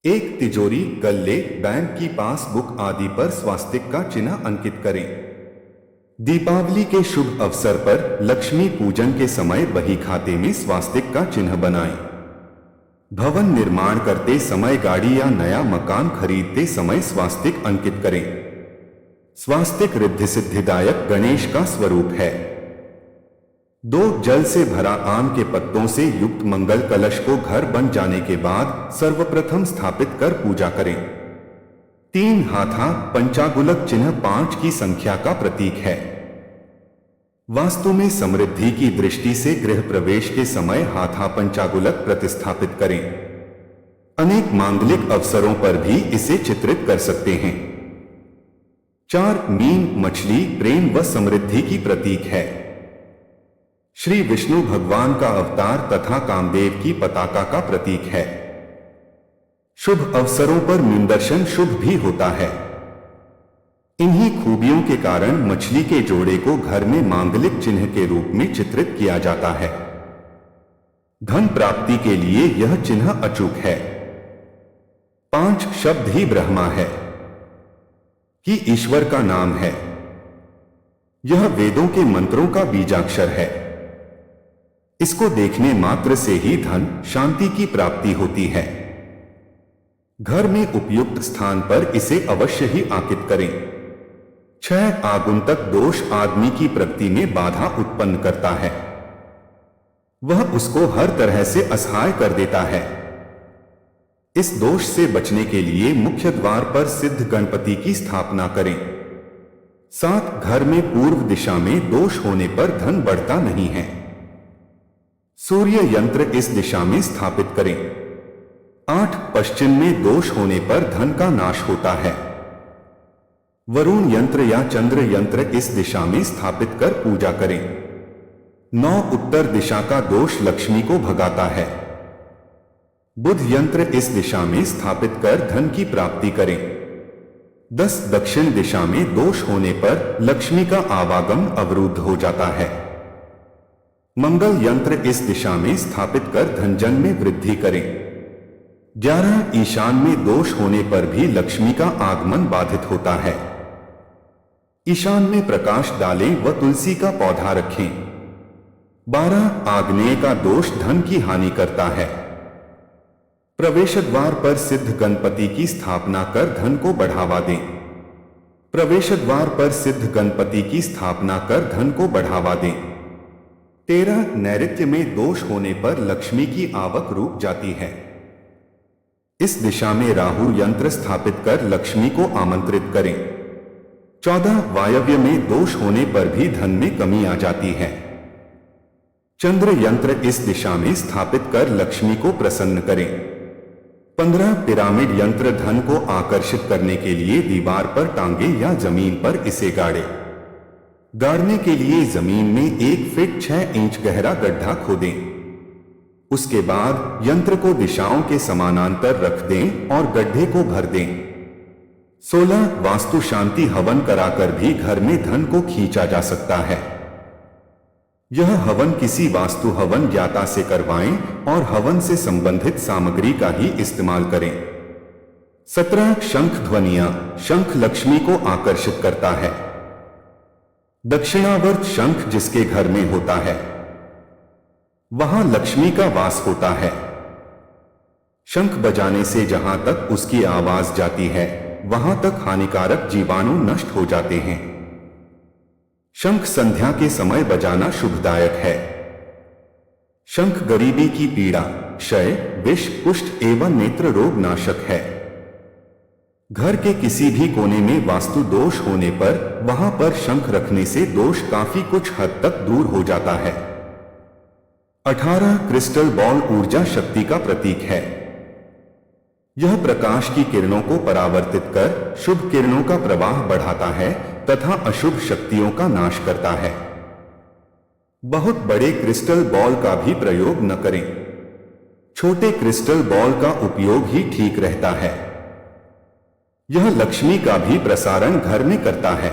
एक तिजोरी, गल्ले, बैंक की पासबुक आदि पर स्वास्तिक का चिन्ह अंकित करें। दीपावली के शुभ अवसर पर लक्ष्मी पूजन के समय बही खाते में स्वास्तिक का चिन्ह बनाएं। भवन निर्माण करते समय, गाड़ी या नया मकान खरीदते समय स्वास्तिक अंकित करें। स्वास्तिक रिद्धि सिद्धिदायक गणेश का स्वरूप है। 2 जल से भरा आम के पत्तों से युक्त मंगल कलश को घर बन जाने के बाद सर्वप्रथम स्थापित कर पूजा करें। 3 हाथा पंचागुलक चिन्ह 5 की संख्या का प्रतीक है। वास्तु में समृद्धि की दृष्टि से गृह प्रवेश के समय हाथा पंचागुलक प्रतिस्थापित करें। अनेक मांगलिक अवसरों पर भी इसे चित्रित कर सकते हैं। 4 मीन मछली प्रेम व समृद्धि की प्रतीक है। श्री विष्णु भगवान का अवतार तथा कामदेव की पताका का प्रतीक है। शुभ अवसरों पर मीन दर्शन शुभ भी होता है। इन्हीं खूबियों के कारण मछली के जोड़े को घर में मांगलिक चिन्ह के रूप में चित्रित किया जाता है। धन प्राप्ति के लिए यह चिन्ह अचूक है। 5 शब्द ही ब्रह्मा है कि ईश्वर का नाम है। यह वेदों के मंत्रों का बीजाक्षर है। इसको देखने मात्र से ही धन शांति की प्राप्ति होती है। घर में उपयुक्त स्थान पर इसे अवश्य ही अंकित करें। 6 आगुंतक दोष आदमी की प्रगति में बाधा उत्पन्न करता है। वह उसको हर तरह से असहाय कर देता है। इस दोष से बचने के लिए मुख्य द्वार पर सिद्ध गणपति की स्थापना करें। 7 घर में पूर्व दिशा में दोष होने पर धन बढ़ता नहीं है। सूर्य यंत्र इस दिशा में स्थापित करें। 8 पश्चिम में दोष होने पर धन का नाश होता है। वरुण यंत्र या चंद्र यंत्र इस दिशा में स्थापित कर पूजा करें। 9 उत्तर दिशा का दोष लक्ष्मी को भगाता है। बुध यंत्र इस दिशा में स्थापित कर धन की प्राप्ति करें। 10 दक्षिण दिशा में दोष होने पर लक्ष्मी का आवागम अवरुद्ध हो जाता है। मंगल यंत्र इस दिशा में स्थापित कर धनजन में वृद्धि करें। 11 ईशान में दोष होने पर भी लक्ष्मी का आगमन बाधित होता है। ईशान में प्रकाश डालें व तुलसी का पौधा रखें। 12 आग्नेय का दोष धन की हानि करता है। प्रवेश द्वार पर सिद्ध गणपति की स्थापना कर धन को बढ़ावा दें। प्रवेश द्वार पर सिद्ध गणपति की स्थापना कर धन को बढ़ावा दें। 13 नैऋत्य में दोष होने पर लक्ष्मी की आवक रुक जाती है। इस दिशा में राहु यंत्र स्थापित कर लक्ष्मी को आमंत्रित करें। 14 वायव्य में दोष होने पर भी धन में कमी आ जाती है। चंद्र यंत्र इस दिशा में स्थापित कर लक्ष्मी को प्रसन्न करें। 15 पिरामिड यंत्र धन को आकर्षित करने के लिए दीवार पर टांगे या जमीन पर इसे गाड़े। गाड़ने के लिए जमीन में 1 फीट 6 इंच गहरा गड्ढा खोदें। उसके बाद यंत्र को दिशाओं के समानांतर रख दें और गड्ढे को भर दें। 16 वास्तु शांति हवन कराकर भी घर में धन को खींचा जा सकता है। यह हवन किसी वास्तु हवन ज्ञाता से करवाएं और हवन से संबंधित सामग्री का ही इस्तेमाल करें। 17 शंख ध्वनियां। शंख लक्ष्मी को आकर्षित करता है। दक्षिणावर्त शंख जिसके घर में होता है वहां लक्ष्मी का वास होता है। शंख बजाने से जहां तक उसकी आवाज जाती है वहां तक हानिकारक जीवाणु नष्ट हो जाते हैं। शंख संध्या के समय बजाना शुभदायक है। शंख गरीबी की पीड़ा, क्षय, विष, कुष्ठ एवं नेत्र रोग नाशक है। घर के किसी भी कोने में वास्तु दोष होने पर वहां पर शंख रखने से दोष काफी कुछ हद तक दूर हो जाता है। 18 क्रिस्टल बॉल ऊर्जा शक्ति का प्रतीक है। यह प्रकाश की किरणों को परावर्तित कर शुभ किरणों का प्रवाह बढ़ाता है तथा अशुभ शक्तियों का नाश करता है। बहुत बड़े क्रिस्टल बॉल का भी प्रयोग न करें। छोटे क्रिस्टल बॉल का उपयोग ही ठीक रहता है। यह लक्ष्मी का भी प्रसारण घर में करता है।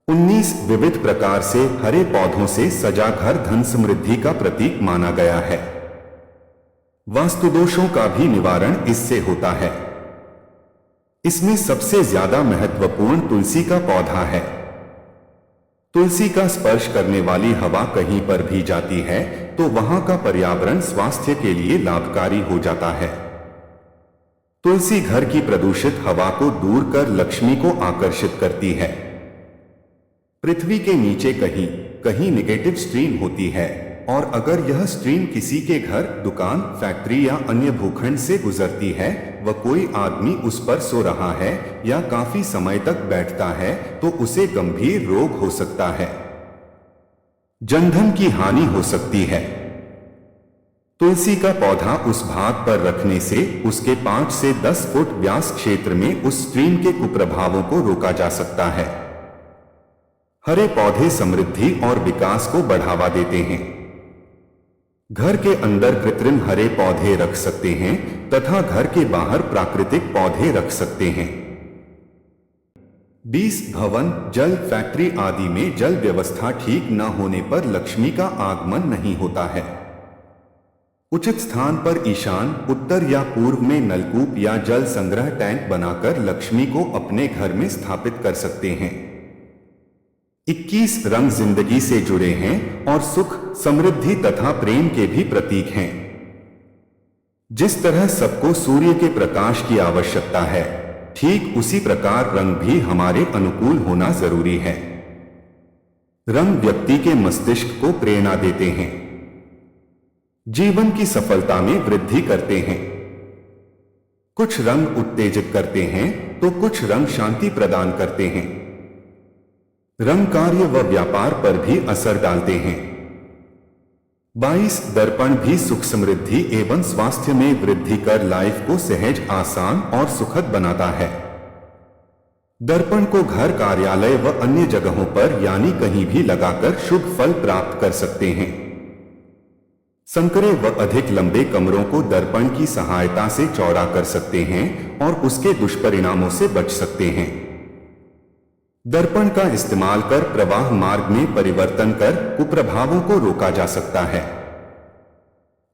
19 विविध प्रकार से हरे पौधों से सजा घर धन समृद्धि का प्रतीक माना गया है। वास्तुदोषों का भी निवारण इससे होता है। इसमें सबसे ज्यादा महत्वपूर्ण तुलसी का पौधा है। तुलसी का स्पर्श करने वाली हवा कहीं पर भी जाती है तो वहां का पर्यावरण स्वास्थ्य के लिए लाभकारी हो जाता है। तुलसी घर की प्रदूषित हवा को दूर कर लक्ष्मी को आकर्षित करती है। पृथ्वी के नीचे कहीं कहीं नेगेटिव स्ट्रीम होती है और अगर यह स्ट्रीम किसी के घर, दुकान, फैक्ट्री या अन्य भूखंड से गुजरती है व कोई आदमी उस पर सो रहा है या काफी समय तक बैठता है तो उसे गंभीर रोग हो सकता है। जनधन की हानि हो सकती है। तुलसी का पौधा उस भाग पर रखने से उसके 5 से 10 फुट व्यास क्षेत्र में उस स्ट्रीम के कुप्रभावों को रोका जा सकता है। हरे पौधे समृद्धि और विकास को बढ़ावा देते हैं। घर के अंदर कृत्रिम हरे पौधे रख सकते हैं तथा घर के बाहर प्राकृतिक पौधे रख सकते हैं। 20 भवन, जल, फैक्ट्री आदि में जल व्यवस्था ठीक न होने पर लक्ष्मी का आगमन नहीं होता है। उचित स्थान पर ईशान, उत्तर या पूर्व में नलकूप या जल संग्रह टैंक बनाकर लक्ष्मी को अपने घर में स्थापित कर सकते हैं। 21 रंग जिंदगी से जुड़े हैं और सुख, समृद्धि तथा प्रेम के भी प्रतीक हैं। जिस तरह सबको सूर्य के प्रकाश की आवश्यकता है, ठीक उसी प्रकार रंग भी हमारे अनुकूल होना जरूरी है। रंग व्यक्ति के मस्तिष्क को प्रेरणा देते हैं, जीवन की सफलता में वृद्धि करते हैं। कुछ रंग उत्तेजित करते हैं तो कुछ रंग शांति प्रदान करते हैं। रंग कार्य व व्यापार पर भी असर डालते हैं। 22 दर्पण भी सुख, समृद्धि एवं स्वास्थ्य में वृद्धि कर लाइफ को सहज, आसान और सुखद बनाता है। दर्पण को घर, कार्यालय व अन्य जगहों पर यानी कहीं भी लगाकर शुभ फल प्राप्त कर सकते हैं। संकरे व अधिक लंबे कमरों को दर्पण की सहायता से चौड़ा कर सकते हैं और उसके दुष्परिणामों से बच सकते हैं। दर्पण का इस्तेमाल कर प्रवाह मार्ग में परिवर्तन कर कुप्रभावों को रोका जा सकता है।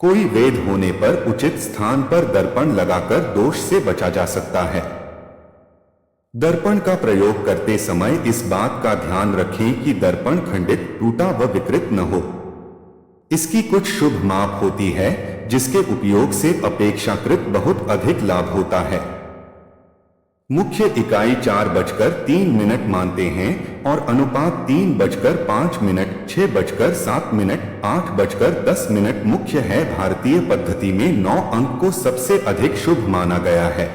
कोई वेद होने पर उचित स्थान पर दर्पण लगाकर दोष से बचा जा सकता है। दर्पण का प्रयोग करते समय इस बात का ध्यान रखें कि दर्पण खंडित, टूटा व विकृत न हो। इसकी कुछ शुभ माप होती है जिसके उपयोग से अपेक्षाकृत बहुत अधिक लाभ होता है। मुख्य इकाई 4:03 मानते हैं और अनुपात 3:05, 6:07, 8:10 मुख्य है। भारतीय पद्धति में 9 अंक को सबसे अधिक शुभ माना गया है।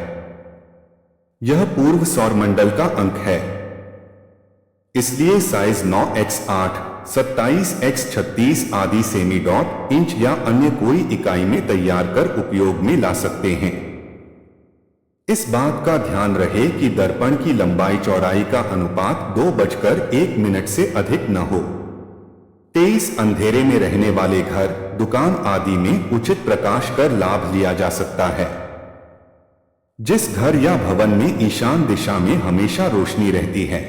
यह पूर्व सौरमंडल का अंक है, इसलिए साइज 9x8, 27x36 आदि सेमी डॉट, इंच या अन्य कोई इकाई में तैयार कर उपयोग में ला सकते हैं। इस बात का ध्यान रहे कि दर्पण की लंबाई चौड़ाई का अनुपात 2:01 से अधिक न हो। 23 अंधेरे में रहने वाले घर, दुकान आदि में उचित प्रकाश कर लाभ लिया जा सकता है। जिस घर या भवन में ईशान दिशा में हमेशा रोशनी रहती है,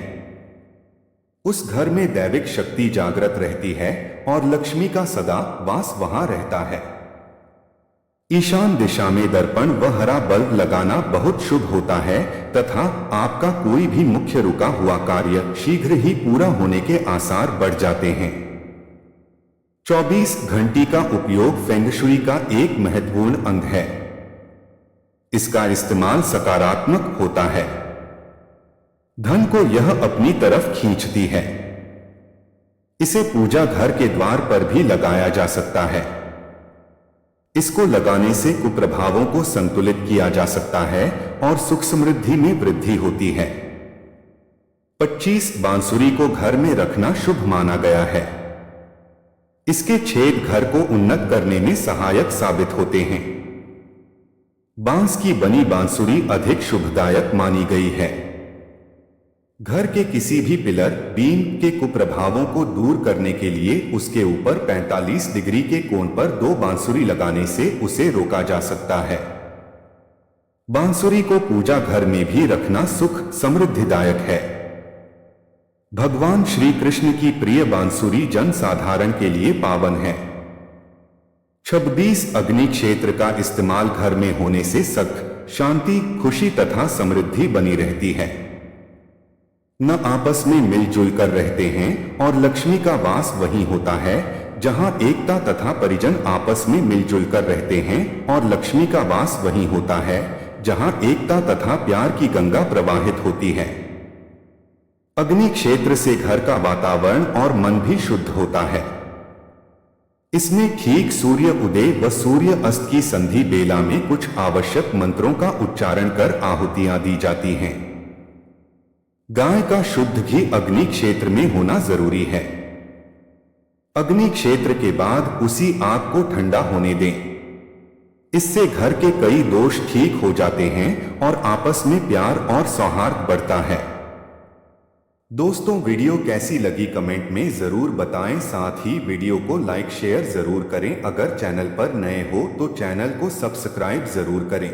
उस घर में दैविक शक्ति जागृत रहती है और लक्ष्मी का सदा वास वहां रहता है। ईशान दिशा में दर्पण व हरा बल्ब लगाना बहुत शुभ होता है तथा आपका कोई भी मुख्य रुका हुआ कार्य शीघ्र ही पूरा होने के आसार बढ़ जाते हैं। 24 घंटी का उपयोग फेंगशुई का एक महत्वपूर्ण अंग है। इसका इस्तेमाल सकारात्मक होता है। धन को यह अपनी तरफ खींचती है। इसे पूजा घर के द्वार पर भी लगाया जा सकता है। इसको लगाने से कुप्रभावों को संतुलित किया जा सकता है और सुख समृद्धि में वृद्धि होती है। 25 बांसुरी को घर में रखना शुभ माना गया है। इसके छेद घर को उन्नत करने में सहायक साबित होते हैं। बांस की बनी बांसुरी अधिक शुभदायक मानी गई है। घर के किसी भी पिलर, बीम के कुप्रभावों को दूर करने के लिए उसके ऊपर 45 डिग्री के कोण पर 2 बांसुरी लगाने से उसे रोका जा सकता है। बांसुरी को पूजा घर में भी रखना सुख समृद्धिदायक है। भगवान श्री कृष्ण की प्रिय बांसुरी जन साधारण के लिए पावन है। 26 अग्नि क्षेत्र का इस्तेमाल घर में होने से सुख, शांति, खुशी तथा समृद्धि बनी रहती है। न आपस में मिलजुल कर रहते हैं और लक्ष्मी का वास वहीं होता है जहां एकता तथा परिजन आपस में मिलजुल कर रहते हैं और लक्ष्मी का वास वहीं होता है जहां एकता तथा प्यार की गंगा प्रवाहित होती है। अग्नि क्षेत्र से घर का वातावरण और मन भी शुद्ध होता है। इसमें ठीक सूर्य उदय व सूर्य अस्त की संधि बेला में कुछ आवश्यक मंत्रों का उच्चारण कर आहुतियां दी जाती हैं। गाय का शुद्ध घी अग्नि क्षेत्र में होना जरूरी है। अग्नि क्षेत्र के बाद उसी आग को ठंडा होने दें। इससे घर के कई दोष ठीक हो जाते हैं और आपस में प्यार और सौहार्द बढ़ता है। दोस्तों, वीडियो कैसी लगी कमेंट में जरूर बताएं। साथ ही वीडियो को लाइक शेयर जरूर करें। अगर चैनल पर नए हो तो चैनल को सब्सक्राइब जरूर करें।